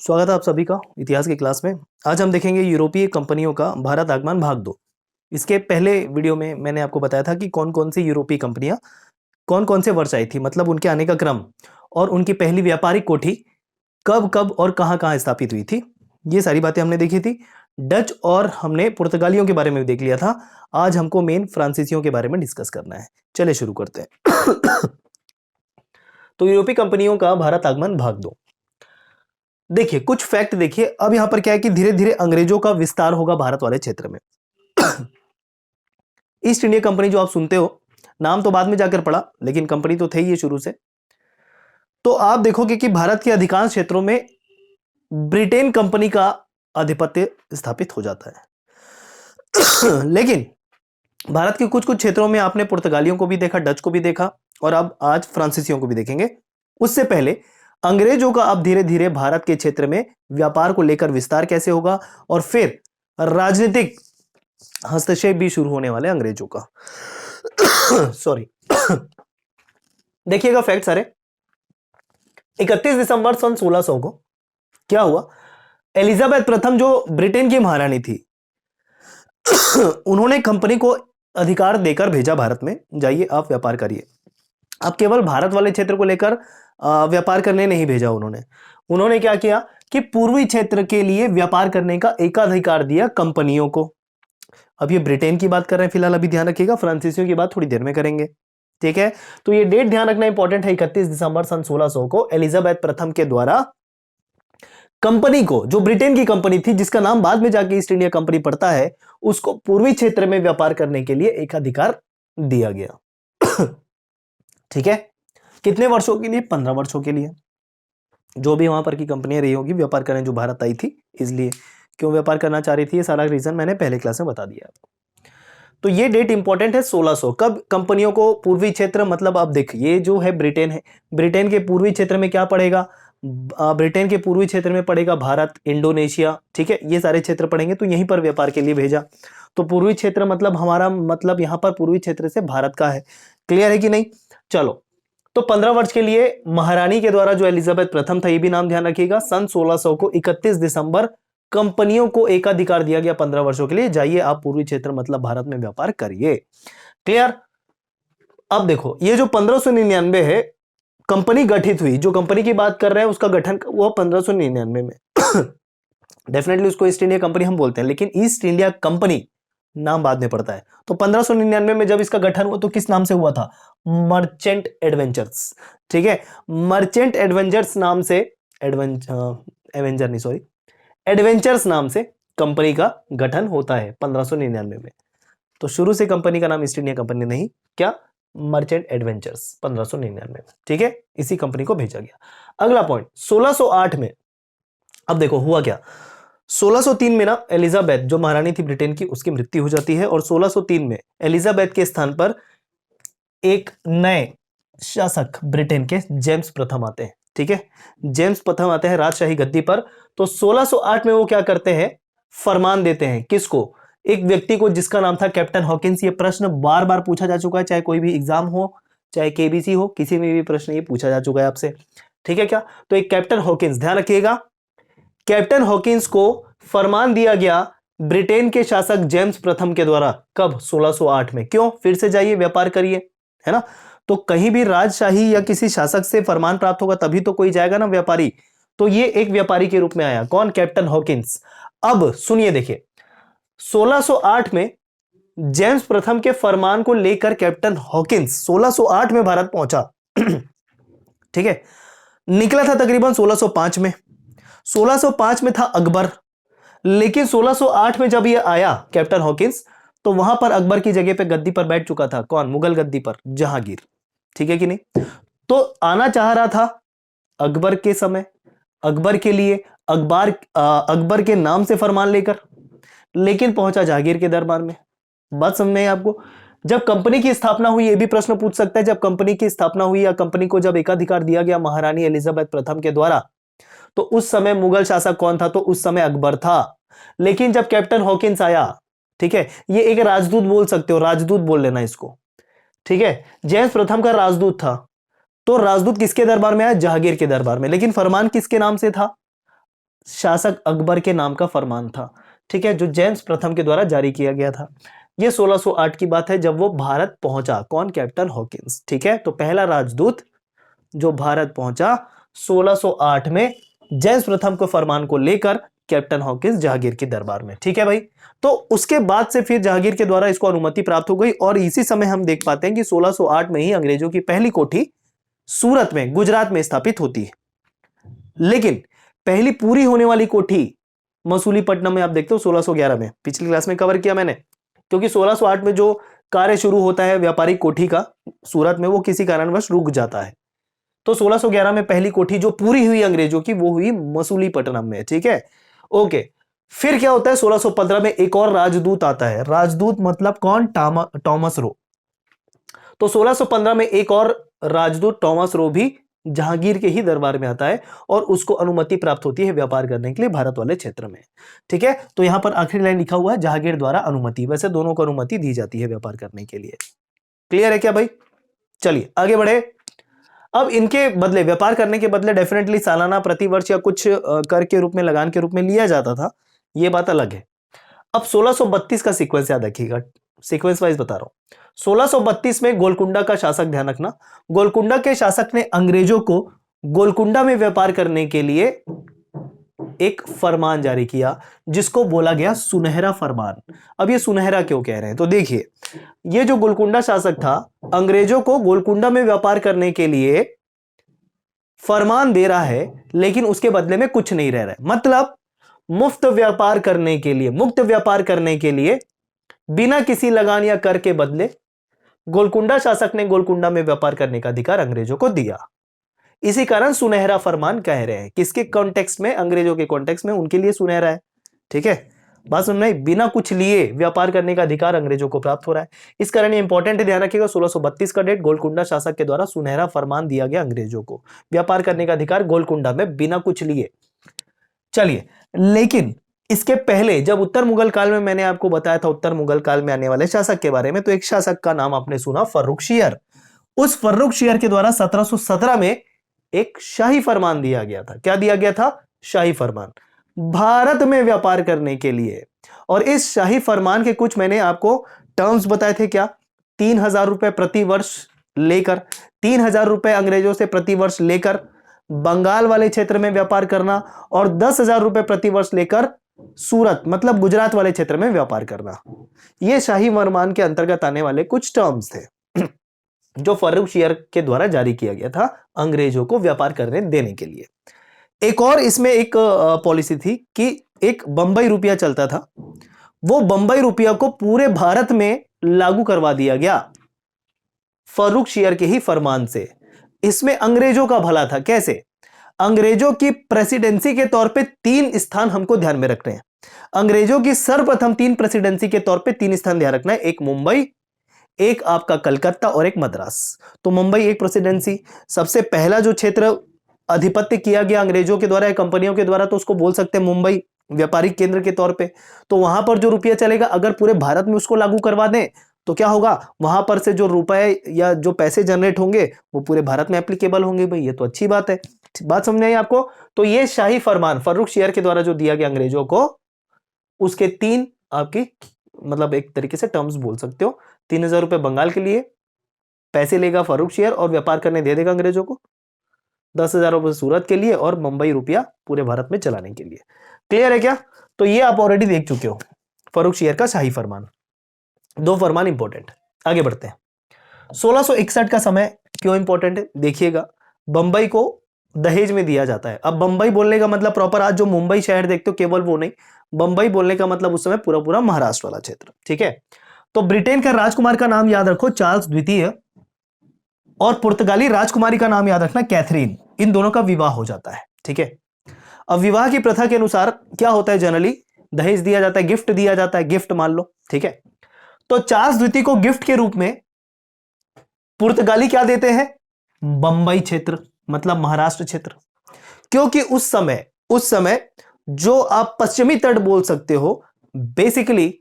स्वागत है आप सभी का इतिहास की क्लास में। आज हम देखेंगे यूरोपीय कंपनियों का भारत आगमन भाग 2। इसके पहले वीडियो में मैंने आपको बताया था कि कौन कौन सी यूरोपीय कंपनियां कौन कौन से वर्ष आई थी, मतलब उनके आने का क्रम और उनकी पहली व्यापारिक कोठी कब कब और कहां कहां स्थापित हुई थी। ये सारी बातें हमने देखी थी। डच और हमने पुर्तगालियों के बारे में भी देख लिया था। आज हमको मेन फ्रांसीसियों के बारे में डिस्कस करना है। चलिए शुरू करते हैं। तो यूरोपीय कंपनियों का भारत आगमन भाग 2। देखिए कुछ फैक्ट देखिए। अब यहां पर क्या है कि धीरे धीरे अंग्रेजों का विस्तार होगा भारत वाले क्षेत्र में। ईस्ट इंडिया कंपनी जो आप सुनते हो, नाम तो बाद में जाकर पड़ा, लेकिन कंपनी तो थे ही ये शुरू से। तो आप देखोगे कि भारत के अधिकांश क्षेत्रों में ब्रिटेन कंपनी का आधिपत्य स्थापित हो जाता है। लेकिन भारत के कुछ कुछ क्षेत्रों में आपने पुर्तगालियों को भी देखा, डच को भी देखा, और अब आज फ्रांसीसियों को भी देखेंगे। उससे पहले अंग्रेजों का अब धीरे धीरे भारत के क्षेत्र में व्यापार को लेकर विस्तार कैसे होगा, और फिर राजनीतिक हस्तक्षेप भी शुरू होने वाले अंग्रेजों का। सॉरी। देखिएगा फैक्ट सारे। 31 दिसंबर सन 1600 को क्या हुआ, एलिजाबेथ प्रथम जो ब्रिटेन की महारानी थी, उन्होंने कंपनी को अधिकार देकर भेजा भारत में, जाइए आप व्यापार करिए। अब केवल भारत वाले क्षेत्र को लेकर व्यापार करने नहीं भेजा उन्होंने क्या किया कि पूर्वी क्षेत्र के लिए व्यापार करने का एकाधिकार दिया कंपनियों को। अब ये ब्रिटेन की बात कर रहे हैं फिलहाल, अभी ध्यान रखिएगा। फ्रांसीसियों की बात थोड़ी देर में करेंगे, ठीक है। तो ये डेट ध्यान रखना इंपॉर्टेंट है। 31 दिसंबर सन 1600 को एलिजाबेथ प्रथम के द्वारा कंपनी को, जो ब्रिटेन की कंपनी थी जिसका नाम बाद में जाके ईस्ट इंडिया कंपनी पड़ता है, उसको पूर्वी क्षेत्र में व्यापार करने के लिए एकाधिकार दिया गया। ठीक है। कितने वर्षों के लिए? 15 वर्षों के लिए। जो भी वहां पर की कंपनियां रही होगी व्यापार करने, जो भारत आई थी, इसलिए क्यों व्यापार करना चाह रही थी, ये सारा रीजन मैंने पहले क्लास में बता दिया आपको। तो ये डेट इंपॉर्टेंट है 1600। कब कंपनियों को पूर्वी क्षेत्र, मतलब अब देख, ये जो है ब्रिटेन है, ब्रिटेन के पूर्वी क्षेत्र में क्या पड़ेगा? ब्रिटेन के पूर्वी क्षेत्र में पड़ेगा भारत, इंडोनेशिया, ठीक है, ये सारे क्षेत्र पड़ेंगे। तो यहीं पर व्यापार के लिए भेजा। तो पूर्वी क्षेत्र मतलब हमारा, मतलब यहां पर पूर्वी क्षेत्र से भारत का है। क्लियर है कि नहीं? चलो, तो 15 वर्ष के लिए महारानी के द्वारा जो एलिजाबेथ प्रथम था, ये भी नाम ध्यान रखिएगा, सन 1600 को 31 दिसंबर कंपनियों को एकाधिकार दिया गया 15 वर्षों के लिए, जाइए आप पूर्वी क्षेत्र मतलब भारत में व्यापार करिए। क्लियर? अब देखो, ये जो 1599 है कंपनी गठित हुई, जो कंपनी की बात कर रहे हैं उसका गठन वो 1599 में। डेफिनेटली उसको ईस्ट इंडिया कंपनी हम बोलते हैं, लेकिन ईस्ट इंडिया कंपनी नाम बाद में पड़ता है। तो 1599 में जब इसका गठन हुआ तो किस नाम से हुआ था? मर्चेंट एडवेंचर्स, ठीक है। मर्चेंट एडवेंचर्स नाम से, एवेंजर नहीं सॉरी, एडवेंचर्स नाम से कंपनी का गठन होता है 1599 में। तो शुरू से कंपनी का नाम ईस्ट इंडिया कंपनी नहीं, क्या? मर्चेंट एडवेंचर्स 1599 में, ठीक है। इसी कंपनी को भेजा गया। अगला पॉइंट 1608 में। अब देखो हुआ क्या, 1603 में ना एलिजाबेथ जो महारानी थी ब्रिटेन की, उसकी मृत्यु हो जाती है, और 1603 में एलिजाबेथ के स्थान पर एक नए शासक ब्रिटेन के जेम्स प्रथम आते हैं, ठीक है। जेम्स प्रथम आते हैं राजशाही गद्दी पर। तो 1608 में वो क्या करते हैं? फरमान देते हैं। किसको? एक व्यक्ति को जिसका नाम था कैप्टन हॉकिंस। ये प्रश्न बार बार पूछा जा चुका है, चाहे कोई भी एग्जाम हो, चाहे केबीसी हो, किसी में भी प्रश्न ये पूछा जा चुका है आपसे, ठीक है क्या? तो एक कैप्टन हॉकिंस, ध्यान रखिएगा, कैप्टन हॉकिंस को फरमान दिया गया ब्रिटेन के शासक जेम्स प्रथम के द्वारा। कब? 1608 में। क्यों? फिर से जाइए व्यापार करिए, है ना। तो कहीं भी राजशाही या किसी शासक से फरमान प्राप्त होगा तभी तो कोई जाएगा ना व्यापारी। तो ये एक व्यापारी के रूप में आया। कौन? Captain Hawkins. अब सुनिए, देखिए 1608 में जेम्स प्रथम के फरमान को लेकर कैप्टन हॉकिंस 1608 में भारत पहुंचा। ठीक है। निकला था तकरीबन 1605 में। 1605 में था अकबर, लेकिन 1608 में जब यह आया कैप्टन हॉकिंस, तो वहां पर अकबर की जगह पे गद्दी पर बैठ चुका था। कौन? मुगल गद्दी पर जहांगीर, ठीक है कि नहीं। तो आना चाह रहा था अकबर के समय, अकबर के लिए, अकबर के नाम से फरमान लेकर, लेकिन पहुंचा जहांगीर के दरबार में। बात समझ में आई आपको? जब कंपनी की स्थापना हुई, यह भी प्रश्न पूछ सकता है, जब कंपनी की स्थापना हुई या कंपनी को जब एकाधिकार दिया गया महारानी एलिजाबेथ प्रथम के द्वारा, तो उस समय मुगल शासक कौन था? तो उस समय अकबर था। लेकिन जब कैप्टन हॉकिंस आया, ठीक है, ये एक राजदूत बोल सकते हो, राजदूत बोल लेना इसको, ठीक है। जेम्स प्रथम का राजदूत था। तो राजदूत किसके दरबार में आया? जहांगीर के दरबार में। लेकिन फरमान किसके नाम से था? शासक अकबर के नाम का फरमान था, ठीक है, जो जेम्स प्रथम के द्वारा जारी किया गया था। ये 1608 की बात है जब वो भारत पहुंचा। कौन? कैप्टन हॉकिंस, ठीक है। तो पहला राजदूत जो भारत पहुंचा 1608 में जेम्स प्रथम के फरमान को लेकर कैप्टन हॉकिंस जहांगीर के दरबार में, ठीक है भाई। तो उसके बाद से फिर जहांगीर के द्वारा इसको अनुमति प्राप्त हो गई और इसी समय हम देख पाते हैं कि 1608 में ही अंग्रेजों की पहली कोठी सूरत में, गुजरात में स्थापित होती है। लेकिन पहली पूरी होने वाली कोठी मसूलीपट्टनम में आप देखते हो 1611 में, पिछली क्लास में कवर किया मैंने, क्योंकि 1608 में जो कार्य शुरू होता है व्यापारिक कोठी का सूरत में, वो किसी कारणवश रुक जाता है। तो 1611 में पहली कोठी जो पूरी हुई अंग्रेजों की, वो हुई मसूलीपट्टनम में, ठीक है। ओके, फिर क्या होता है 1615 में एक और राजदूत आता है। राजदूत मतलब कौन? Thomas Roe. तो 1615 में एक और राजदूत टॉमस रो भी जहांगीर के ही दरबार में आता है और उसको अनुमति प्राप्त होती है व्यापार करने के लिए भारत वाले क्षेत्र में, ठीक है। तो यहां पर आखिरी लाइन लिखा हुआ है जहांगीर द्वारा अनुमति, वैसे दोनों को अनुमति दी जाती है व्यापार करने के लिए। क्लियर है क्या भाई? चलिए आगे बढ़े। अब इनके बदले, व्यापार करने के बदले डेफिनेटली सालाना, प्रतिवर्ष या कुछ कर के रूप में, लगान के रूप में लिया जाता था, यह बात अलग है। अब 1632 का सीक्वेंस याद रखिएगा, सीक्वेंस वाइज बता रहा हूं। 1632 में गोलकुंडा का शासक, ध्यान रखना, गोलकुंडा के शासक ने अंग्रेजों को गोलकुंडा में व्यापार करने के लिए एक फरमान जारी किया जिसको बोला गया सुनहरा फरमान। अब ये सुनहरा क्यों कह रहे हैं? तो देखिए, ये जो गोलकुंडा शासक था अंग्रेजों को गोलकुंडा में व्यापार करने के लिए फरमान दे रहा है, लेकिन उसके बदले में कुछ नहीं रह रहा है। मतलब मुफ्त व्यापार करने के लिए, मुक्त व्यापार करने के लिए बिना किसी लगान या कर के बदले गोलकुंडा शासक ने गोलकुंडा में व्यापार करने का अधिकार अंग्रेजों को दिया। इसी कारण सुनहरा फरमान कह रहे हैं। किसके कॉन्टेक्स्ट में? अंग्रेजों के कॉन्टेक्स्ट में, उनके लिए सुनहरा है, ठीक है। बात सुन रहे? बिना कुछ लिए व्यापार करने का अधिकार अंग्रेजों को प्राप्त हो रहा है। इस कारण ये इंपॉर्टेंट है, ध्यान रखिएगा, 1632 का डेट, गोलकुंडा शासक के द्वारा सुनहरा फरमान दिया गया अंग्रेजों को, व्यापार करने का अधिकार गोलकुंडा में बिना कुछ लिए। चलिए, लेकिन इसके पहले जब उत्तर मुगल काल में, मैंने आपको बताया था उत्तर मुगल काल में आने वाले शासक के बारे में, तो एक शासक का नाम आपने सुना, फर्रुखशियर। उस फर्रुखशियर के द्वारा 1717 में एक शाही फरमान दिया गया था। क्या दिया गया था? शाही फरमान, भारत में व्यापार करने के लिए। और इस शाही फरमान के कुछ मैंने आपको टर्म्स बताए थे। क्या? 3000 रुपए प्रति वर्ष लेकर, 3000 रुपए अंग्रेजों से प्रति वर्ष लेकर बंगाल वाले क्षेत्र में व्यापार करना, और 10,000 रुपए प्रति वर्ष लेकर सूरत मतलब गुजरात वाले क्षेत्र में व्यापार करना। यह शाही फरमान के अंतर्गत आने वाले कुछ टर्म्स थे जो फर्रुखशियर के द्वारा जारी किया गया था अंग्रेजों को व्यापार करने देने के लिए। एक और इसमें एक पॉलिसी थी कि एक बंबई रुपया चलता था, वो बंबई रुपया को पूरे भारत में लागू करवा दिया गया फर्रुखशियर के ही फरमान से। इसमें अंग्रेजों का भला था। कैसे? अंग्रेजों की प्रेसिडेंसी के तौर पे 3 स्थान हमको ध्यान में रखने हैं। अंग्रेजों की सर्वप्रथम 3 प्रेसिडेंसी के तौर पे 3 स्थान ध्यान रखना है, एक मुंबई, एक आपका कलकत्ता और एक मद्रास। तो मुंबई एक प्रेसिडेंसी, सबसे पहला जो क्षेत्र अधिपत्य किया गया अंग्रेजों के द्वारा या कंपनियों के द्वारा, तो उसको बोल सकते हैं मुंबई व्यापारिक केंद्र के तौर पे। तो वहां पर जो रुपया चलेगा, अगर पूरे भारत में उसको लागू करवा दें तो क्या होगा, वहां पर से जो रुपए या जो पैसे जनरेट होंगे वो पूरे भारत में एप्लीकेबल होंगे। भाई ये तो अच्छी बात है, बात समझ आई आपको? तो ये शाही फरमान फर्रुखशियर के द्वारा जो दिया गया अंग्रेजों को, उसके 3 आपकी मतलब एक तरीके से टर्म्स बोल सकते हो। 3000 रुपए बंगाल के लिए पैसे लेगा फर्रुखशियर और व्यापार करने दे देगा अंग्रेजों को, 10,000 रुपए सूरत के लिए और मुंबई रुपया पूरे भारत में चलाने के लिए। क्लियर है क्या? तो ये आप ऑलरेडी देख चुके हो फर्रुखशियर का शाही फरमान। 2 फरमान इंपॉर्टेंट। आगे बढ़ते हैं। 1661 का समय क्यों इंपॉर्टेंट है देखिएगा। बंबई को दहेज में दिया जाता है। अब बंबई बोलने का मतलब प्रॉपर आज जो मुंबई शहर देखते हो केवल वो नहीं, बंबई बोलने का मतलब उस समय पूरा पूरा महाराष्ट्र वाला क्षेत्र, ठीक है। तो ब्रिटेन का राजकुमार का नाम याद रखो चार्ल्स द्वितीय, और पुर्तगाली राजकुमारी का नाम याद रखना कैथरीन। इन दोनों का विवाह हो जाता है, ठीक है। अब विवाह की प्रथा के अनुसार क्या होता है, जनरली दहेज दिया जाता है, गिफ्ट दिया जाता है, गिफ्ट मान लो, ठीक है। तो चार्ल्स द्वितीय को गिफ्ट के रूप में पुर्तगाली क्या देते हैं, बंबई क्षेत्र मतलब महाराष्ट्र क्षेत्र। क्योंकि उस समय जो आप पश्चिमी तट बोल सकते हो बेसिकली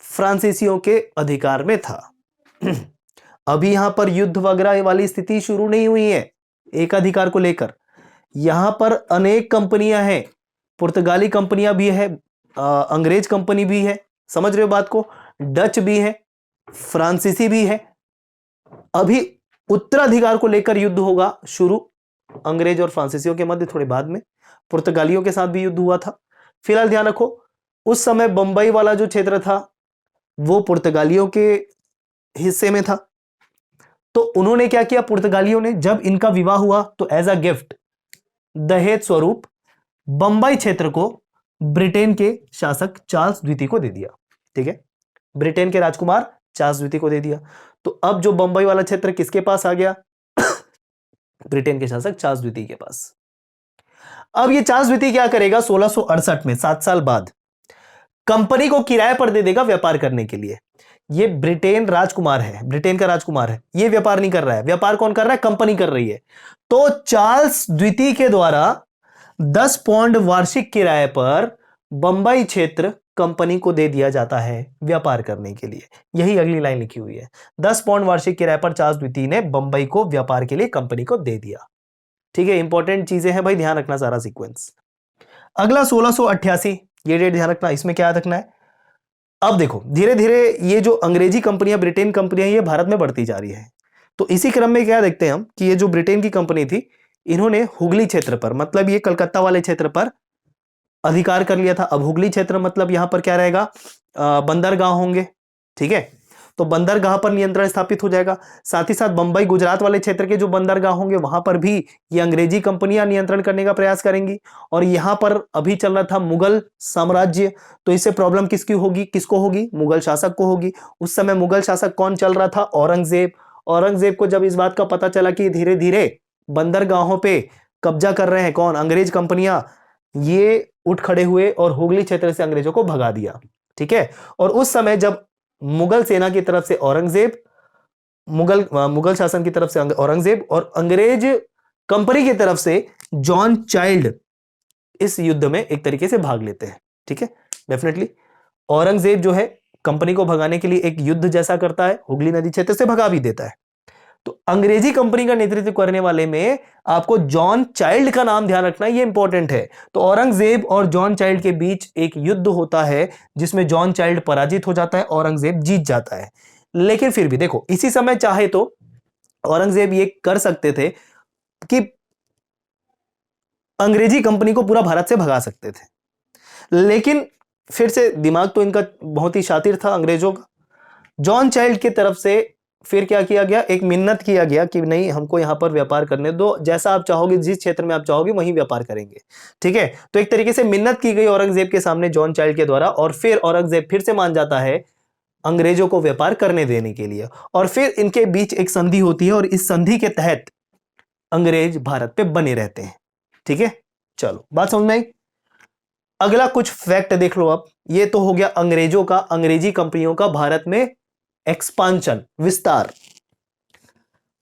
फ्रांसीसियों के अधिकार में था। अभी यहां पर युद्ध वगैरह वाली स्थिति शुरू नहीं हुई है एक अधिकार को लेकर। यहां पर अनेक कंपनियां हैं पुर्तगाली कंपनियां भी है, अंग्रेज कंपनी भी है, समझ रहे हो बात को, डच भी है, फ्रांसीसी भी है। अभी उत्तराधिकार को लेकर युद्ध होगा शुरू, अंग्रेज और फ्रांसीसियों के मध्य, थोड़े बाद में पुर्तगालियों के साथ भी युद्ध हुआ था। फिलहाल ध्यान रखो, उस समय बंबई वाला जो क्षेत्र था वो पुर्तगालियों के हिस्से में था। तो उन्होंने क्या किया, पुर्तगालियों ने जब इनका विवाह हुआ तो एज अ गिफ्ट, दहेज स्वरूप, बंबई क्षेत्र को ब्रिटेन के शासक चार्ल्स द्वितीय को दे दिया। ठीक है, ब्रिटेन के राजकुमार चार्ल्स द्वितीय को दे दिया। तो अब जो बंबई वाला क्षेत्र किसके पास आ गया, ब्रिटेन के शासक चार्ल्स द्वितीय के पास। अब ये चार्ल्स द्वितीय क्या करेगा, 1668 में, 7 साल बाद, कंपनी को किराए पर दे देगा व्यापार करने के लिए। ये ब्रिटेन राजकुमार है, ब्रिटेन का राजकुमार है, ये व्यापार नहीं कर रहा है, व्यापार कौन कर रहा है, कंपनी कर रही है। तो चार्ल्स द्वितीय के द्वारा 10 पौंड वार्षिक किराए पर बंबई क्षेत्र कंपनी को दे दिया जाता है व्यापार करने के लिए। यही अगली लाइन लिखी हुई है, 10 पौंड वार्षिक किराए पर चार्ल्स द्वितीय ने बंबई को व्यापार के लिए कंपनी को दे दिया। ठीक है, इंपॉर्टेंट चीजें हैं भाई, ध्यान रखना सारा सीक्वेंस। अगला 1688, ये डेट ध्यान रखना, इसमें क्या रखना है। अब देखो धीरे धीरे ये जो अंग्रेजी कंपनियां, ब्रिटेन कंपनियां, ये भारत में बढ़ती जा रही है। तो इसी क्रम में क्या देखते हैं हम कि ये जो ब्रिटेन की कंपनी थी, इन्होंने हुगली क्षेत्र पर, मतलब ये कलकत्ता वाले क्षेत्र पर अधिकार कर लिया था। अब हुगली क्षेत्र मतलब यहां पर क्या रहेगा, बंदरगाह होंगे। ठीक है, तो बंदरगाह पर नियंत्रण स्थापित हो जाएगा। साथ ही साथ बंबई गुजरात वाले क्षेत्र के जो बंदरगाह होंगे वहां पर भी ये अंग्रेजी कंपनियां नियंत्रण करने का प्रयास करेंगी। और यहां पर अभी चल रहा था मुगल साम्राज्य, तो इससे प्रॉब्लम किसकी होगी, किसको होगी, मुगल शासक को होगी। उस समय मुगल शासक कौन चल रहा था, औरंगजेब। औरंगजेब को जब इस बात का पता चला कि धीरे धीरे बंदरगाहों पे कब्जा कर रहे हैं कौन, अंग्रेज कंपनियां, ये उठ खड़े हुए और हुगली क्षेत्र से अंग्रेजों को भगा दिया। ठीक है, और उस समय जब मुगल सेना की तरफ से औरंगजेब, मुगल शासन की तरफ से औरंगजेब, और अंग्रेज कंपनी की तरफ से जॉन चाइल्ड इस युद्ध में एक तरीके से भाग लेते हैं। ठीक है, डेफिनेटली औरंगजेब जो है कंपनी को भगाने के लिए एक युद्ध जैसा करता है, हुगली नदी क्षेत्र से भगा भी देता है। तो अंग्रेजी कंपनी का नेतृत्व करने वाले में आपको जॉन चाइल्ड का नाम ध्यान रखना, यह इंपॉर्टेंट है। तो औरंगजेब और जॉन चाइल्ड के बीच एक युद्ध होता है जिसमें जॉन चाइल्ड पराजित हो जाता है, औरंगजेब जीत जाता है। लेकिन फिर भी देखो, इसी समय चाहे तो औरंगजेब ये कर सकते थे कि अंग्रेजी कंपनी को पूरा भारत से भगा सकते थे, लेकिन फिर से दिमाग तो इनका बहुत ही शातिर था अंग्रेजों का। जॉन चाइल्ड की तरफ से फिर क्या किया गया, एक मिन्नत किया गया कि नहीं, हमको यहां पर व्यापार करने दो, जैसा आप चाहोगे, जिस क्षेत्र में आप चाहोगे वहीं व्यापार करेंगे। ठीक है, तो एक तरीके से मिन्नत की गई औरंगजेब के सामने जॉन चाइल्ड के द्वारा, और फिर औरंगजेब फिर से मान जाता है अंग्रेजों को व्यापार करने देने के लिए। और फिर इनके बीच एक संधि होती है और इस संधि के तहत अंग्रेज भारत पे बने रहते हैं। ठीक है, चलो बात समझ में आई। अगला कुछ फैक्ट देख लो आप। ये तो हो गया अंग्रेजों का, अंग्रेजी कंपनियों का भारत में एक्सपांशन, विस्तार।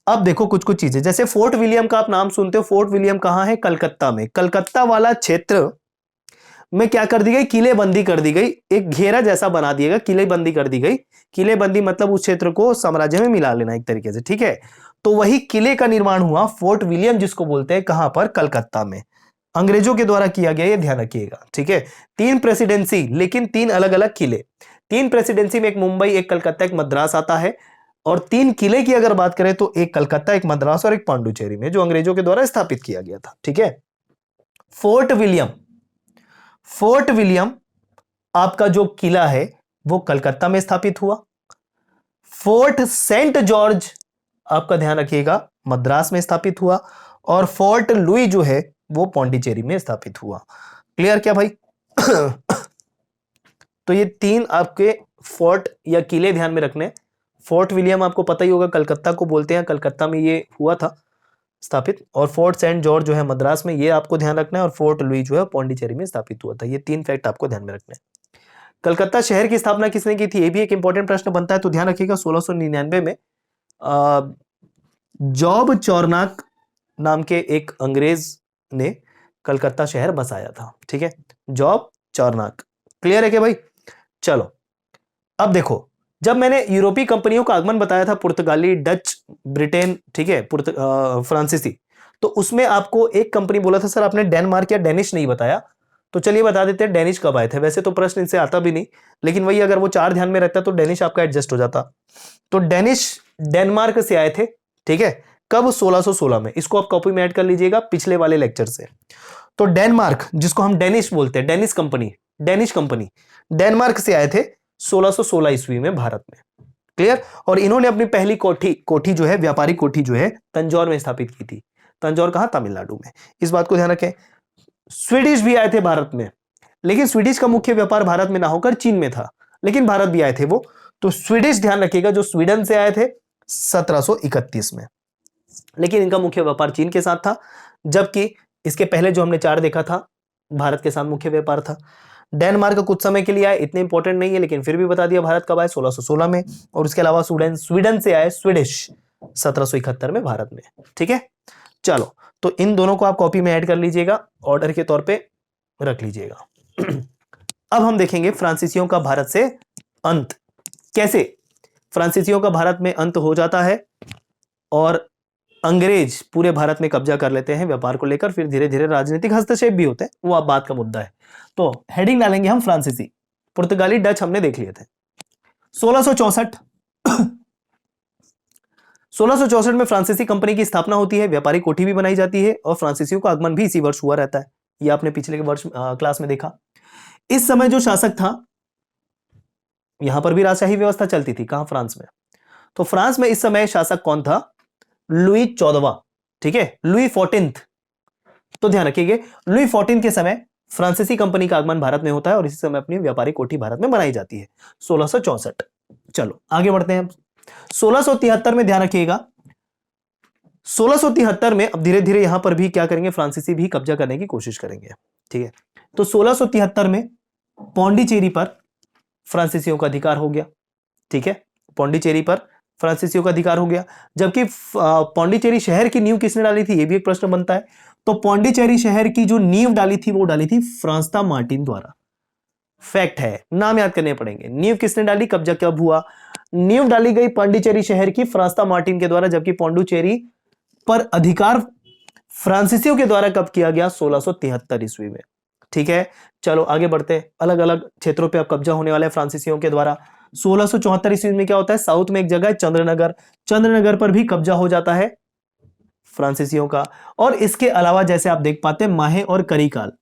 अब देखो कुछ कुछ चीजें, जैसे फोर्ट विलियम का आप नाम सुनते हो। फोर्ट विलियम कहां है, कलकत्ता में। कलकत्ता वाला क्षेत्र में क्या कर दी गई, किलेबंदी कर दी गई, एक घेरा जैसा बना दिया गया, किलेबंदी कर दी गई। किलेबंदी मतलब उस क्षेत्र को साम्राज्य में मिला लेना एक तरीके से। ठीक है, तो वही किले का निर्माण हुआ, फोर्ट विलियम जिसको बोलते हैं, कहां पर, कलकत्ता में, अंग्रेजों के द्वारा किया गया, ये ध्यान रखिएगा। ठीक है, 3 प्रेसिडेंसी, लेकिन 3 अलग अलग किले। 3 प्रेसिडेंसी में एक मुंबई, एक कलकत्ता, एक मद्रास आता है। और 3 किले की अगर बात करें तो एक कलकत्ता, एक मद्रास और एक पांडुचेरी में, जो अंग्रेजों के द्वारा स्थापित किया गया था। ठीक है, फोर्ट विलियम, फोर्ट विलियम आपका जो किला है वो कलकत्ता में स्थापित हुआ। फोर्ट सेंट जॉर्ज आपका ध्यान रखिएगा मद्रास में स्थापित हुआ। और फोर्ट लुई जो है वो पौंडीचेरी में स्थापित हुआ। क्लियर क्या भाई? तो ये 3 आपके फोर्ट या किले ध्यान में रखने। फोर्ट विलियम आपको पता ही होगा, कलकत्ता को बोलते हैं, कलकत्ता में ये हुआ था स्थापित। और फोर्ट सेंट जॉर्ज जो है मद्रास में, ये आपको ध्यान रखना है। और फोर्ट लुई जो है पौंडीचेरी में स्थापित हुआ था। ये 3 फैक्ट आपको ध्यान में रखने हैं। कलकत्ता शहर की स्थापना किसने की थी, ये भी एक इंपॉर्टेंट प्रश्न बनता है, तो ध्यान रखिएगा। 1699 में जॉब चॉर्नाक नाम के एक अंग्रेज ने कलकत्ता शहर बसाया था। ठीक है, जॉब चॉर्नाक। क्लियर है क्या भाई? चलो अब देखो, जब मैंने यूरोपीय कंपनियों का आगमन बताया था, पुर्तगाली, डच, ब्रिटेन, ठीक है, फ्रांसीसी, तो उसमें आपको एक कंपनी बोला था सर आपने, डेनमार्क या डेनिश नहीं बताया। तो चलिए बता देते हैं डेनिश कब आए थे। वैसे तो प्रश्न इनसे आता भी नहीं, लेकिन वही अगर वो 4 ध्यान में रखता तो डेनिश आपका एडजस्ट हो जाता। तो डेनिश डेनमार्क से आए थे, ठीक है, कब? 1616 में। इसको आप कॉपी में ऐड कर लीजिएगा पिछले वाले लेक्चर से। तो डेनमार्क, जिसको हम डेनिश बोलते हैं, डेनिश कंपनी डेनमार्क से आए थे 1616 ईस्वी में भारत में। क्लियर? और इन्होंने अपनी पहली कोठी जो है, व्यापारिक कोठी जो है, तंजौर में स्थापित की थी। तंजौर कहां? तमिलनाडु में। इस बात को ध्यान रखें। स्वीडिश भी आए थे भारत में, लेकिन स्वीडिश का मुख्य व्यापार भारत में ना होकर चीन में था, लेकिन भारत भी आए थे वो। तो स्वीडिश ध्यान रखिएगा, जो स्वीडन से आए थे 1731 में, लेकिन इनका मुख्य व्यापार चीन के साथ था, जबकि इसके पहले जो हमने 4 देखा था, भारत के साथ मुख्य व्यापार था। डेनमार्क कुछ समय के लिए आए, इतने इंपॉर्टेंट नहीं है, लेकिन फिर भी बता दिया भारत कब आए, 1616 में। और उसके अलावा स्वीडन से आए स्वीडिश 1771 में भारत में। ठीक है, चलो, तो इन दोनों को आप कॉपी में ऐड कर लीजिएगा, ऑर्डर के तौर पे रख लीजिएगा। अब हम देखेंगे फ्रांसीसियों का भारत से अंत। कैसे फ्रांसीसियों का भारत में अंत हो जाता है और अंग्रेज पूरे भारत में कब्जा कर लेते हैं व्यापार को लेकर, फिर धीरे धीरे राजनीतिक हस्तक्षेप भी होते हैं, वो अब बात का मुद्दा है। तो हेडिंग डालेंगे हम फ्रांसीसी। पुर्तगाली, डच हमने देख लिए थे। 1664 में फ्रांसीसी कंपनी की स्थापना होती है, व्यापारिक कोठी भी बनाई जाती है और फ्रांसीसियों का आगमन भी इसी वर्ष हुआ रहता है। यह आपने पिछले वर्ष क्लास में देखा। इस समय जो शासक था, यहां पर भी राजशाही व्यवस्था चलती थी। कहां? फ्रांस में। तो फ्रांस में इस समय शासक कौन था? लुई 14वां। ठीक है, लुई 14th। तो ध्यान रखिएगा, लुई 14 के समय फ्रांसीसी कंपनी का आगमन भारत में होता है और इसी समय अपनी व्यापारिक कोठी भारत में बनाई जाती है, 1664। चलो आगे बढ़ते हैं। 1673 में ध्यान रखिएगा, 1673 में अब धीरे धीरे यहां पर भी क्या करेंगे, फ्रांसीसी भी कब्जा करने की कोशिश करेंगे। ठीक है, तो 1673 में पौंडीचेरी पर फ्रांसीसियों का अधिकार हो गया। ठीक है, पौंडीचेरी पर फ्रांसीसियों का अधिकार हो गया, जबकि पौंडीचेरी शहर की नींव किसने डाली थी, यह भी एक प्रश्न बनता है। तो पौंडीचेरी शहर की जो नींव डाली थी, वो डाली थी फ्रांस्ता मार्टिन द्वारा। फैक्ट है, नाम याद करने पड़ेंगे। नींव किसने डाली, कब्जा कब हुआ? नींव डाली गई पौंडीचेरी शहर की फ्रांस्ता मार्टिन के द्वारा, जबकि पौंडीचेरी पर अधिकार फ्रांसीसियों के द्वारा कब किया गया? 1673 ईस्वी में। ठीक है, चलो आगे बढ़ते हैं। अलग अलग क्षेत्रों पे अब कब्जा होने वाले फ्रांसीसियों के द्वारा। 1674 ईस्वी में क्या होता है, साउथ में एक जगह है चंद्रनगर, चंद्रनगर पर भी कब्जा हो जाता है फ्रांसीसियों का। और इसके अलावा जैसे आप देख पाते हैं माहे और करिकाल,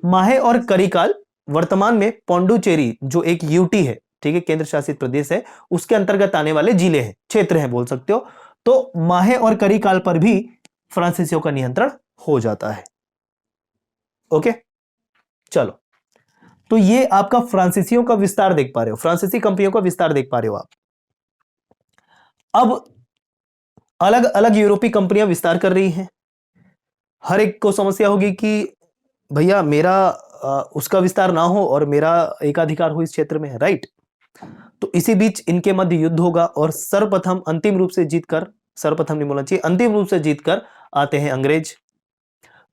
माहे और करिकाल वर्तमान में पौंडुचेरी जो एक यूटी है, ठीक है, केंद्र शासित प्रदेश है, उसके अंतर्गत आने वाले जिले हैं, क्षेत्र हैं बोल सकते हो। तो माहे और करिकाल पर भी फ्रांसीसियों का नियंत्रण हो जाता है। ओके, चलो, तो ये आपका फ्रांसीसियों का विस्तार देख पा रहे हो, फ्रांसीसी कंपनियों का विस्तार देख पा रहे हो आप। अब अलग अलग यूरोपीय कंपनियां विस्तार कर रही हैं। हर एक को समस्या होगी कि भैया मेरा उसका विस्तार ना हो और मेरा एकाधिकार हो इस क्षेत्र में, राइट। तो इसी बीच इनके मध्य युद्ध होगा और सर्वप्रथम अंतिम रूप से जीतकर, सर्वप्रथम नहीं बोलना चाहिए, अंतिम रूप से जीतकर आते हैं अंग्रेज।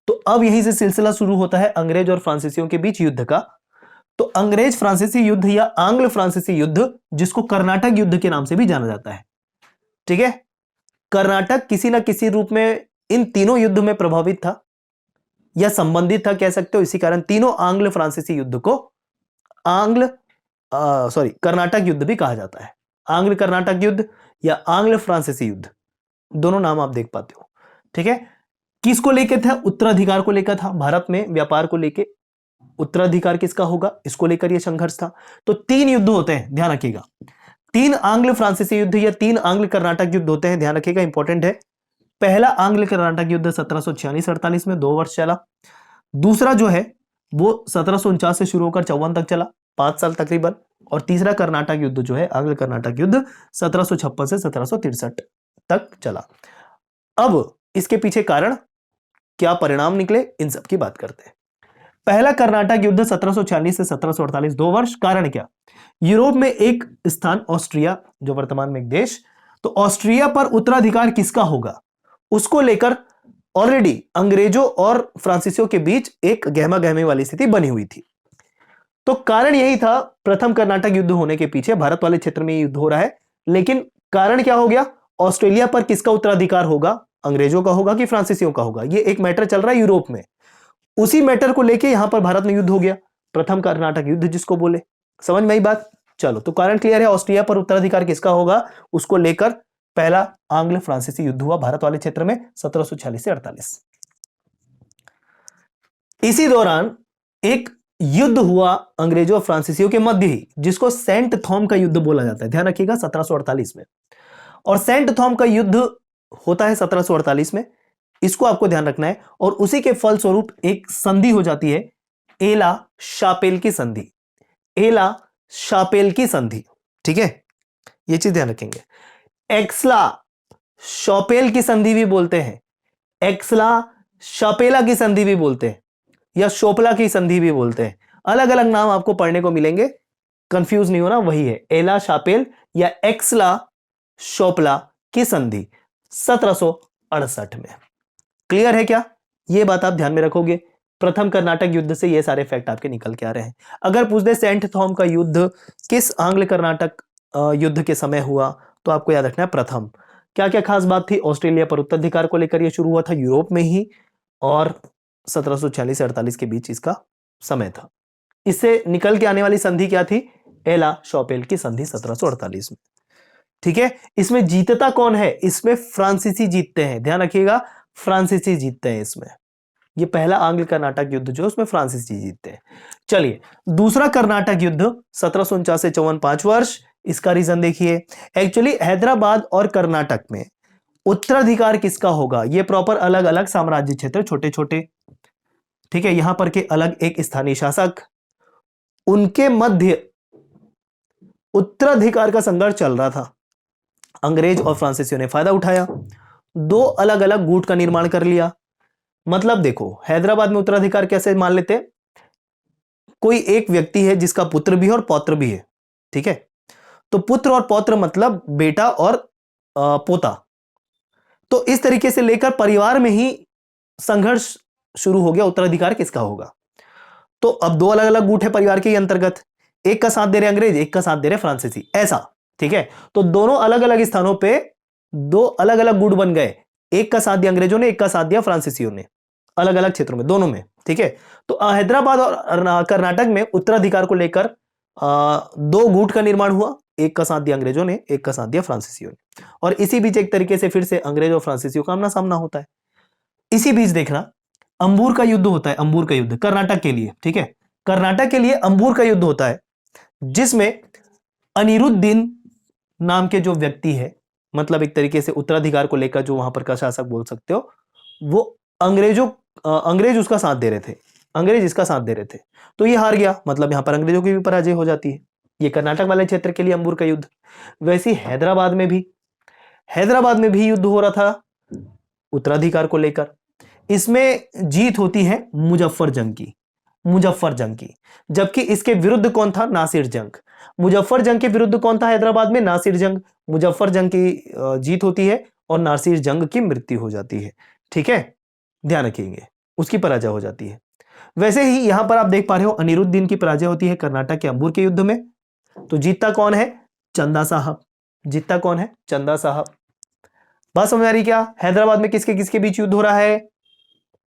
तो अब यहीं से सिलसिला शुरू होता है अंग्रेज और फ्रांसीसियों के बीच युद्ध का। तो अंग्रेज फ्रांसीसी युद्ध या आंग्ल फ्रांसीसी युद्ध, जिसको कर्नाटक युद्ध के नाम से भी जाना जाता है। ठीक है, कर्नाटक किसी ना किसी रूप में इन तीनों युद्ध में प्रभावित था या संबंधित था, कह सकते हो। इसी कारण तीनों आंग्ल फ्रांसीसी युद्ध को कर्नाटक युद्ध भी कहा जाता है। आंग्ल कर्नाटक युद्ध या आंग्ल फ्रांसीसी युद्ध, दोनों नाम आप देख पाते हो। ठीक है, किसको लेकर था? उत्तराधिकार को लेकर था। भारत में व्यापार को लेकर उत्तराधिकार किसका होगा, इसको लेकर यह संघर्ष था। तो 3 युद्ध होते हैं, ध्यान रखिएगा। 3 आंग्ल फ्रांसीसी युद्ध या 3 आंग्ल कर्नाटक युद्ध होते हैं, ध्यान रखिएगा, इंपॉर्टेंट है। पहला आंग्ल कर्नाटक युद्ध 1746-48 में 2 वर्ष चला। दूसरा जो है वो 1749 से शुरू होकर 54 तक चला, 5 साल तकरीबन। और तीसरा कर्नाटक युद्ध जो है, आंग्ल कर्नाटक युद्ध, 1756 से 1763 तक चला। अब इसके पीछे कारण क्या, परिणाम निकले, इन सब की बात करते हैं। पहला कर्नाटक युद्ध 1746 से 1748, 2 वर्ष। कारण क्या? यूरोप में एक स्थान ऑस्ट्रिया, जो वर्तमान में एक देश, तो ऑस्ट्रिया पर उत्तराधिकार किसका होगा, उसको लेकर ऑलरेडी अंग्रेजों और फ्रांसीसियों के बीच एक गहमा गहमी वाली स्थिति बनी हुई थी। तो कारण यही था प्रथम कर्नाटक युद्ध होने के पीछे, भारत वाले क्षेत्र में युद्ध हो रहा है, लेकिन कारण क्या हो गया, ऑस्ट्रेलिया पर किसका उत्तराधिकार होगा, अंग्रेजों का होगा कि फ्रांसीसियों का होगा, ये एक मैटर चल रहा है यूरोप में। उसी मैटर को लेके यहां पर भारत में युद्ध हो गया, प्रथम कर्नाटक युद्ध जिसको बोले। समझ में आई बात? चलो, तो कारण क्लियर है, ऑस्ट्रिया पर उत्तराधिकार किसका होगा उसको लेकर पहला आंग्ल फ्रांसीसी युद्ध हुआ भारत वाले क्षेत्र में 1746 से 48। इसी दौरान एक युद्ध हुआ अंग्रेजों और फ्रांसीसियों के मध्य ही, जिसको सेंट थॉम का युद्ध बोला जाता है, ध्यान रखिएगा, 1748 में। और सेंट थॉम का युद्ध होता है 1748 में, इसको आपको ध्यान रखना है। और उसी के फलस्वरूप एक संधि हो जाती है, एला शापेल की संधि, एला शापेल की संधि, ठीक है, यह चीज ध्यान रखेंगे। एक्सला शॉपेल की संधि भी बोलते हैं, एक्सला शापेला की संधि भी बोलते हैं, या शोपला की संधि भी बोलते हैं, अलग अलग नाम आपको पढ़ने को मिलेंगे, कंफ्यूज नहीं होना, वही है एला शापेल या एक्सला शोपला की संधि 1768 में। क्लियर है क्या? यह बात आप ध्यान में रखोगे। प्रथम कर्नाटक युद्ध से ये सारे फैक्ट आपके निकल के आ रहे हैं। अगर पूछ दे सेंट थॉम का युद्ध किस आंग्ल कर्नाटक युद्ध के समय हुआ, तो आपको याद रखना है प्रथम। क्या क्या खास बात थी? ऑस्ट्रेलिया पर उत्तराधिकार को लेकर यह शुरू हुआ था यूरोप में ही, और 1746 से 48 के बीच इसका समय था। इससे निकल के आने वाली संधि क्या थी? एला शॉपेल की संधि 1748 में, ठीक है। इसमें जीतता कौन है? इसमें फ्रांसीसी जीतते हैं, ध्यान रखिएगा, फ्रांसीसी जीतते हैं इसमें। ये पहला आंग्ल कर्नाटक युद्ध जो उसमें फ्रांसीसी जीतते हैं। चलिए, दूसरा कर्नाटक युद्ध 1749 से 54, 5 वर्ष। इसका रीजन देखिए, एक्चुअली हैदराबाद और कर्नाटक में उत्तराधिकार किसका होगा? ये प्रॉपर अलग अलग साम्राज्य क्षेत्र, छोटे छोटे, ठीक है, यहां पर के अलग एक स्थानीय शासक, उनके मध्य उत्तराधिकार का संघर्ष चल रहा था। अंग्रेज और फ्रांसीसियों ने फायदा उठाया, दो अलग अलग गुट का निर्माण कर लिया। मतलब देखो, हैदराबाद में उत्तराधिकार कैसे मान लेते? कोई एक व्यक्ति है जिसका पुत्र भी है और पौत्र भी है, ठीक है। तो पुत्र और पौत्र मतलब बेटा और पोता। तो इस तरीके से लेकर परिवार में ही संघर्ष शुरू हो गया, उत्तराधिकार किसका होगा। तो अब दो अलग अलग गुट है परिवार के अंतर्गत, एक का साथ दे रहे अंग्रेज, एक का साथ दे रहे फ्रांसीसी, ऐसा, ठीक है। तो दोनों अलग अलग स्थानों पे दो अलग अलग गुट बन गए, एक का साथ दिया अंग्रेजों ने, एक का साथ दिया फ्रांसीसियों ने, अलग अलग क्षेत्रों में, दोनों में, ठीक है। तो हैदराबाद और कर्नाटक में उत्तराधिकार को लेकर दो गुट का निर्माण हुआ, एक का साथ दिया अंग्रेजों ने, एक का साथ दिया फ्रांसीसियों ने। और इसी बीच एक तरीके से फिर से अंग्रेज और फ्रांसीसियों का आमना सामना होता है। इसी बीच देखना, अंबूर का युद्ध होता है, अंबूर का युद्ध कर्नाटक के लिए, ठीक है, कर्नाटक के लिए अंबूर का युद्ध होता है, जिसमें अनिरुद्दीन नाम के जो व्यक्ति है, मतलब एक तरीके से उत्तराधिकार को लेकर जो वहां पर का शासक बोल सकते हो, वो अंग्रेज उसका साथ दे रहे थे, अंग्रेज इसका साथ दे रहे थे। तो ये हार गया, मतलब यहां पर अंग्रेजों की भी पराजय हो जाती है। ये कर्नाटक वाले क्षेत्र के लिए अंबूर का युद्ध। वैसे हैदराबाद में भी युद्ध हो रहा था उत्तराधिकार को लेकर। इसमें जीत होती है मुजफ्फर जंग की, जबकि इसके विरुद्ध कौन था? नासिर जंग। मुजफ्फर जंग के विरुद्ध कौन था हैदराबाद में? नासिर जंग। मुजफ्फर जंग की जीत होती है और नासिर जंग की मृत्यु हो जाती है, ठीक है, ध्यान रखिएगा, उसकी पराजय हो जाती है। वैसे ही यहां पर आप देख पा रहे हो अनिरुद्दीन की पराजय होती है कर्नाटक के अंबूर के युद्ध में। तो जीतता कौन है? चंदा साहब। जीतता कौन है? चंदा साहब। बात समझ आ रही क्या? हैदराबाद में किसके किसके बीच युद्ध हो रहा है?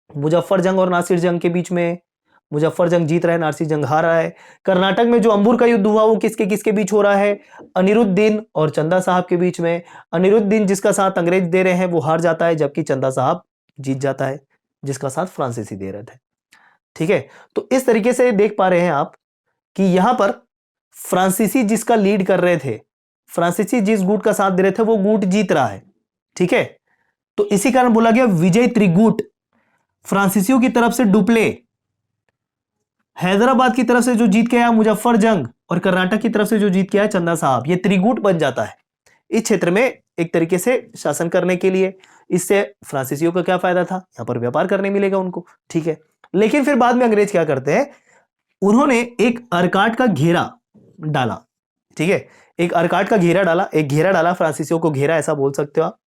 मुजफ्फर जंग और नासिर जंग के बीच में। मुजफ्फर जंग जीत रहा है, नासिर जंग हार रहा है। कर्नाटक में जो अंबूर का युद्ध हुआ वो किसके किसके बीच हो रहा है? अनिरुद्दीन और चंदा साहब के बीच में। अनिरुद्दीन जिसका साथ अंग्रेज दे रहे हैं वो हार जाता है, जबकि चंदा साहब जीत जाता है, जिसका साथ फ्रांसीसी दे रहे थे, ठीक है। तो इस तरीके से देख पा रहे हैं आप कि यहां पर फ्रांसीसी जिसका लीड कर रहे थे, फ्रांसीसी जिस गुट का साथ दे रहे थे वो गुट जीत रहा है, ठीक है। तो इसी कारण बोला गया विजय त्रिगुट। फ्रांसीसियों की तरफ से डुप्ले, हैदराबाद की तरफ से जो जीत के आया मुजफ्फर जंग, और कर्नाटक की तरफ से जो जीत के आया चंदा साहब, ये त्रिगुट बन जाता है इस क्षेत्र में एक तरीके से शासन करने के लिए। इससे फ्रांसीसियों का क्या फायदा था? यहां पर व्यापार करने मिलेगा उनको, ठीक है। लेकिन फिर बाद में अंग्रेज क्या करते हैं, उन्होंने एक अर्काट का घेरा डाला, ठीक है, एक अर्काट का घेरा डाला, एक घेरा डाला, फ्रांसीसियों को घेरा ऐसा बोल सकते हो आप,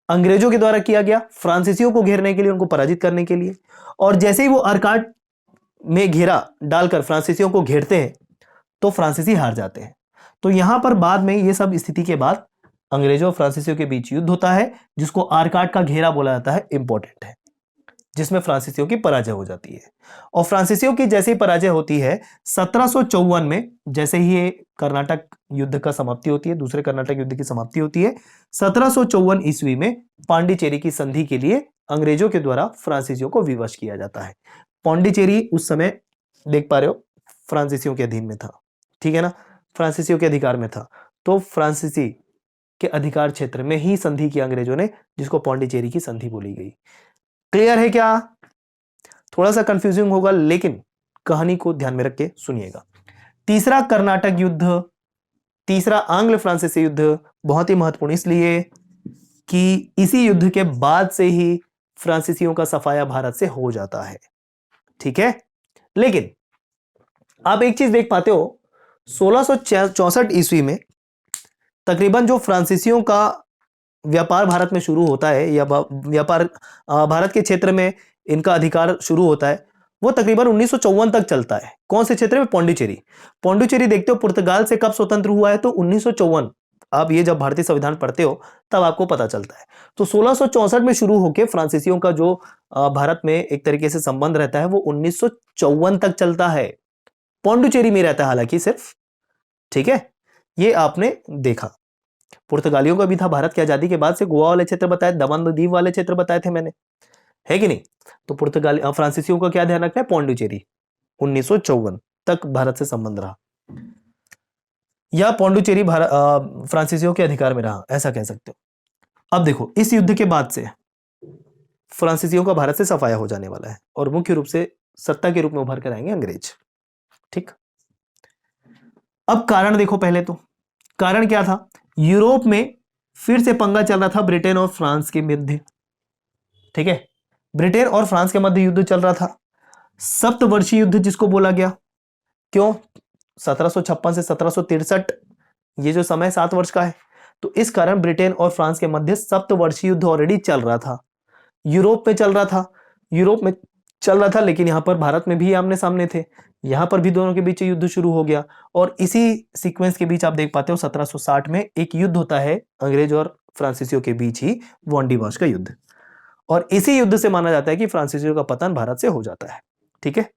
अंग्रेजों के द्वारा किया गया फ्रांसीसियों को घेरने के लिए, उनको पराजित करने के लिए। और जैसे ही वो अर्काट में घेरा डालकर फ्रांसीसियों को घेरते हैं तो फ्रांसीसी हार जाते हैं। तो यहां पर बाद में ये सब स्थिति के बाद अंग्रेजों और फ्रांसीसियों के बीच युद्ध होता है, जिसको आर्काट का घेरा बोला जाता है, इंपॉर्टेंट है। जिसमें फ्रांसीसियों की पराजय हो जाती है। और फ्रांसीसियों की जैसे ही पराजय होती है 1754 में, जैसे ही ये कर्नाटक युद्ध का समाप्ति होती है, दूसरे कर्नाटक युद्ध की समाप्ति होती है, 1754 ईस्वी में पांडिचेरी की संधि के लिए अंग्रेजों के द्वारा फ्रांसीसियों को विवश किया जाता है। पांडिचेरी उस समय देख पा रहे हो फ्रांसीसियों के अधीन में था, ठीक है ना, फ्रांसीसियों के अधिकार में था। तो फ्रांसीसी के अधिकार क्षेत्र में ही संधि की अंग्रेजों ने, जिसको पांडिचेरी की संधि बोली गई। क्लियर है क्या? थोड़ा सा कंफ्यूजिंग होगा, लेकिन कहानी को ध्यान में रख के सुनिएगा। तीसरा कर्नाटक युद्ध, तीसरा आंग्ल फ्रांसीसी युद्ध बहुत ही महत्वपूर्ण इसलिए कि इसी युद्ध के बाद से ही फ्रांसीसियों का सफाया भारत से हो जाता है, ठीक है। लेकिन आप एक चीज देख पाते हो, 1664 ईस्वी में तकरीबन जो फ्रांसीसियों का व्यापार भारत में शुरू होता है, या व्यापार भारत के क्षेत्र में इनका अधिकार शुरू होता है, वो तकरीबन 1954 तक चलता है। कौन से क्षेत्र में? पांडिचेरी। पांडिचेरी देखते हो पुर्तगाल से कब स्वतंत्र हुआ है? तो 1954। आप ये जब भारतीय संविधान पढ़ते हो तब आपको पता चलता है। तो 1664 में शुरू होकर फ्रांसीसियों का जो भारत में एक तरीके से संबंध रहता है वो 1954 तक चलता है। पांडिचेरी में रहता है हालांकि सिर्फ, ठीक है। ये आपने देखा। पुर्तगालियों का भी था भारत की आजादी के बाद से, गोवा वाले क्षेत्र बताए, दमन द्वीप वाले क्षेत्र बताए थे मैंने, है कि नहीं। तो पुर्तगाली फ्रांसीसियों का क्या ध्यान रखना है? पांडिचेरी 1954 तक भारत से संबंध रहा, या पांडिचेरी फ्रांसीसियों के अधिकार में रहा, ऐसा कह सकते हो। अब देखो, इस युद्ध के बाद से फ्रांसीसियों का भारत से सफाया हो जाने वाला है और मुख्य रूप से सत्ता के रूप में उभर कर आएंगे अंग्रेज, ठीक। अब कारण देखो पहले तो, कारण क्या था? यूरोप में फिर से पंगा चल रहा था ब्रिटेन और फ्रांस के मध्य, ठीक है। ब्रिटेन और फ्रांस के मध्य युद्ध चल रहा था, सप्तवर्षीय युद्ध जिसको बोला गया। क्यों? 1756 से 1763 ये जो समय 7 वर्ष का है, तो इस कारण ब्रिटेन और फ्रांस के मध्य सप्तवर्षीय युद्ध ऑलरेडी चल रहा था। यूरोप में चल रहा था, यूरोप में चल रहा था, लेकिन यहां पर भारत में भी आमने सामने थे, यहां पर भी दोनों के बीच युद्ध शुरू हो गया। और इसी सीक्वेंस के बीच आप देख पाते हो 1760 में एक युद्ध होता है अंग्रेज और फ्रांसीसियों के बीच ही, वॉन्डिवाश का युद्ध। और इसी युद्ध से माना जाता है कि फ्रांसीसियों का पतन भारत से हो जाता है, ठीक है।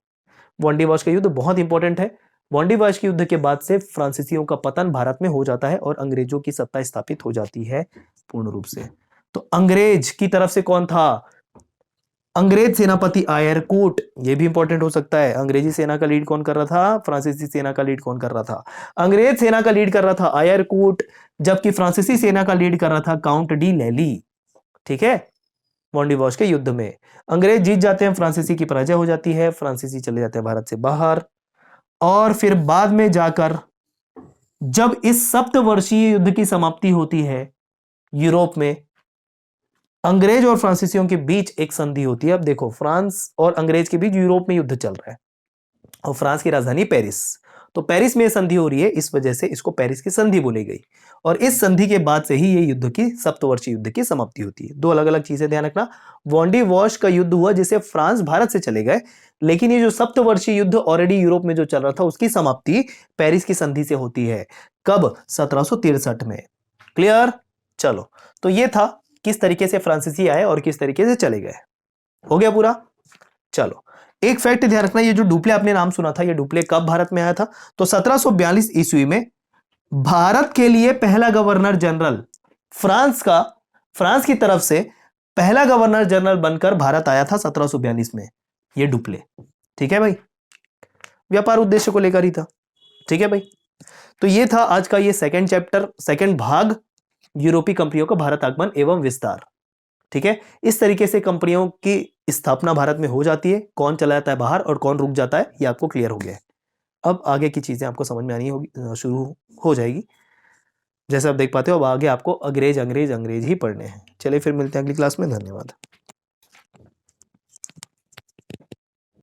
वॉन्डिवाश का युद्ध बहुत इंपॉर्टेंट है। वॉन्डिवाश के युद्ध के बाद से फ्रांसीसियों का पतन भारत में हो जाता है और अंग्रेजों की सत्ता स्थापित हो जाती है पूर्ण रूप से। तो अंग्रेज की तरफ से कौन था? अंग्रेज सेनापति आयरकूट, ये भी इंपॉर्टेंट हो सकता है। अंग्रेजी सेना का लीड कौन कर रहा था? फ्रांसीसी सेना का लीड कौन कर रहा था? अंग्रेज सेना का लीड कर रहा था आयरकूट, जबकि फ्रांसीसी सेना का लीड कर रहा था काउंट डी लैली, ठीक है। वॉन्डिवाश के युद्ध में अंग्रेज जीत जाते हैं, फ्रांसीसी की पराजय हो जाती है, फ्रांसीसी चले जाते हैं भारत से बाहर। और फिर बाद में जाकर जब इस सप्तवर्षीय युद्ध की समाप्ति होती है यूरोप में, अंग्रेज और फ्रांसीसियों के बीच एक संधि होती है। अब देखो, फ्रांस और अंग्रेज के बीच यूरोप में युद्ध चल रहा है और फ्रांस की राजधानी पेरिस, तो पेरिस में संधि हो रही है, इस वजह से इसको पेरिस की संधि बोली गई। और इस संधि के बाद से ही ये युद्ध की, सप्तवर्षीय युद्ध की समाप्ति होती है। दो अलग अलग चीजें ध्यान रखना। वॉन्डिवाश का युद्ध हुआ जिसे फ्रांस भारत से चले गए, लेकिन ये जो सप्तवर्षीय युद्ध ऑलरेडी यूरोप में जो चल रहा था उसकी समाप्ति पेरिस की संधि से होती है। कब? 1763 में। क्लियर? चलो, तो ये था किस तरीके से फ्रांसीसी आए और किस तरीके से चले गए। हो गया पूरा? चलो, एक फैक्ट ध्यान रखना, ये जो डुप्ले आपने नाम सुना था, ये डुप्ले कब भारत में आया था? तो 1742 ईस्वी में भारत के लिए पहला गवर्नर जनरल, फ्रांस की तरफ से पहला गवर्नर जनरल बनकर भारत आया था 1742 में, ये डुप्ले, ठीक है भाई। व्यापार उद्देश्य को लेकर ही था, ठीक है भाई। तो ये था आज का ये सेकंड चैप्टर, सेकंड भाग, यूरोपीय कंपनियों का भारत आगमन एवं विस्तार, ठीक है। इस तरीके से कंपनियों की स्थापना भारत में हो जाती है, कौन चला जाता है बाहर और कौन रुक जाता है, ये आपको क्लियर हो गया है। अब आगे की चीजें आपको समझ में आनी होगी, शुरू हो जाएगी। जैसे आप देख पाते हो अब आगे आपको अंग्रेज अंग्रेज अंग्रेज ही पढ़ने हैं। चलिए फिर मिलते हैं अगली क्लास में, धन्यवाद।